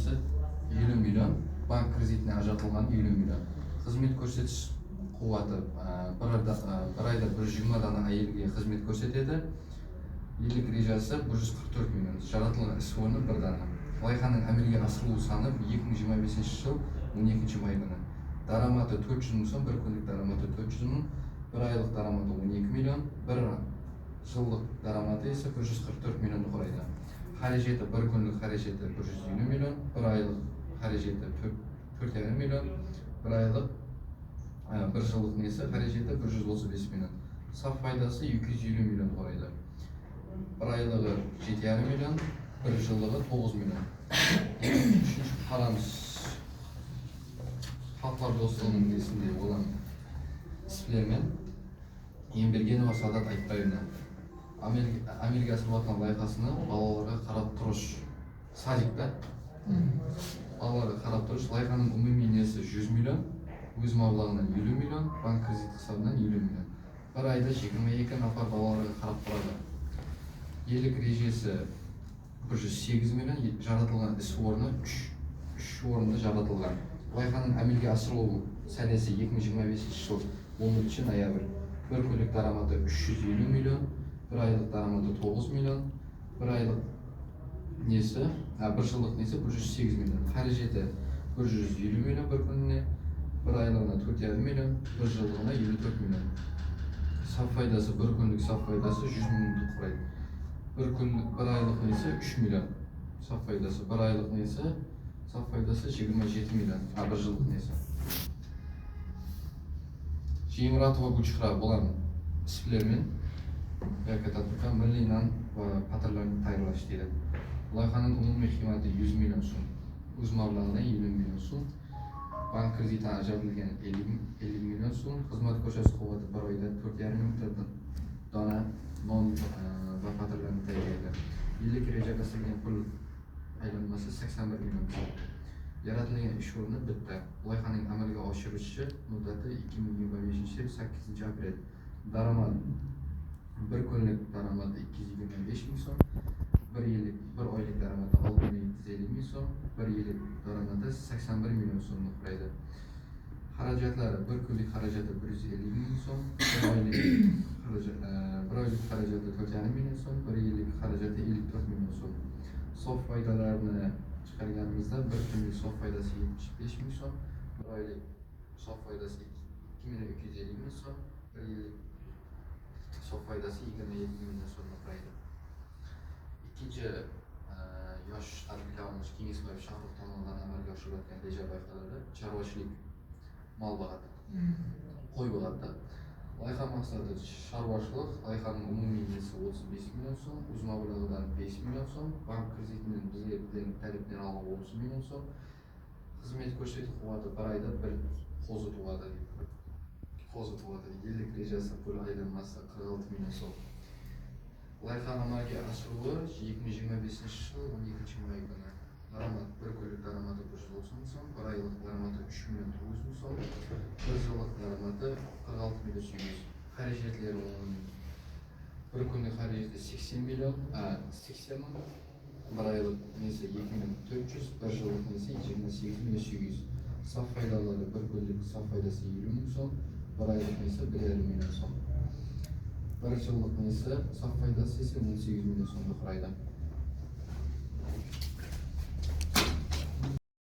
несі 50 миллион, банк кредитіне ажыратылған 50 миллион. Қызмет көрсетіш қуаты бір айда 120 дана әйелге қызмет көрсетеді. Елік режасы 144 миллион, жаратылған іс орны 1 дана. Лайханың әмелге асырылу саны 2025 жыл 12 май күні. Дараматы 400 мың сом, бір күндік дараматы 400 мың, бір айлық дараматы 12 миллион, бір жылдық дараматы есе 144 миллионды құрайды. Қаражеті бір күндік қаражеті 150 миллион, бір айлық қаражеті 4,5 миллион, бір айлық бір жылдық несі қаражеті 135 миллион. Сап пайдасы 250 миллион құрайды. Бір айлығы 7,5 миллион, бір жылдығы 9 миллион. Үшінші қарамыз Халықлар достығының несінде olan іспілермен Ембергенова Садат Айтбаевна Америка асырылатын лайқасыны балаларға қарап тұрыш садикта балаларға қарап тұрыш лайқаның үміми несі 100 миллион, өз мабылағынан 50 миллион, банк кредит хисабынан 50 миллион. Бір айда 22 нафар балаларға қарап тұрады. Елік режесі 108 миллион, жаратылған іс орны 3 орында жаратылған. Лайқаның әмелге асырылу сәнесі 2025 жыл 13 ноябрь. Бір күндік дараматы 350 миллион, бір айлық дараматы 9 миллион, бір айлық несі, бір жылдық несі 108 миллион. Қаражеті 150 миллион бір күніне, бір айлығына 4,5 миллион, бір жылдығына 54 миллион. Сап пайдасы, бір күндік сап пайдасы 100 миллионды құрайды. Бір айлық несі 3 миллион. Сап пайдасы, бір айлық несі сап пайдасы 27 миллион, бір жылдық несі. Жиемратова Гүлшіра болған іспілермен татбиқа милли нан патрларын тайырлаш дейді. Лайқаның umumiy qiymati 100 миллион сом, өз мабылағына 50 миллион сом, банк кредитіне ажыратылған 50 миллион сом, қызмет көрсетіш қуаты бір айда 4,5 дана нон va pатрларын тайырлайды. Елік режаға сілген пұл айланмасы 81 миллион сом. Yaratılgan iş ornu bitti. Loyihaning amalga oshirilishi muddati 2025 yil 8 aprel. Daromad bir kunlik daromadi 225 ming so'm, bir oylik daromadi 6,750 ming so'm, bir yillik daromadi 81 million so'mni kuraydı. Xarajatlari bir kunlik xarajati 150 ming so'm, bir oylik xarajati 4,5 million so'm, bir yillik xarajati 54 million so'm. Sof foydalarni çıkarganımızda bir günlük sof faydası 75 ming so'm, bir oylik sof faydası 2250 ming so'm, bir yillik sof faydası 27 million so'mni kuraydı. İkinci yosh tadbirkorimiz Kengesbayev Shohrux tomonidan amalga oshirilayotgan reja loyihalari chorvachilik, mol boqadi, qo'y boqadi. Loyiha maqsadi chorvachilik, loyihaning umumiy nesi 35 million so'm, o'z mablag'idan 5 million so'm, bank kreditining bizga talabini olgan 30 million so'm, xizmat ko'rsatish quvvati bir oyda bir qo'zi tug'adi. Yillik rejasi pul aylanmasi 46 million so'm. Loyiha amalga oshiruvi 2025 yil 12 may kuni. Daromad bir kunlik daromadi 190 ming so'm, bir oylik daromadi 3 million 900 ming so'm, bir yillik daromadi 46 million 800. Xarajatlar bir kunlik xarajati 80 million, 80 ming, bir oylik nesi 2 million 400, bir yillik nesi 28 million 800. Saf foydalari bir kunlik saf foydasi 20 ming so'm, bir oylik nesi 1,5 million so'm. Bir yillik nesi saf foydasi ise 18 million so'mni kuraydı.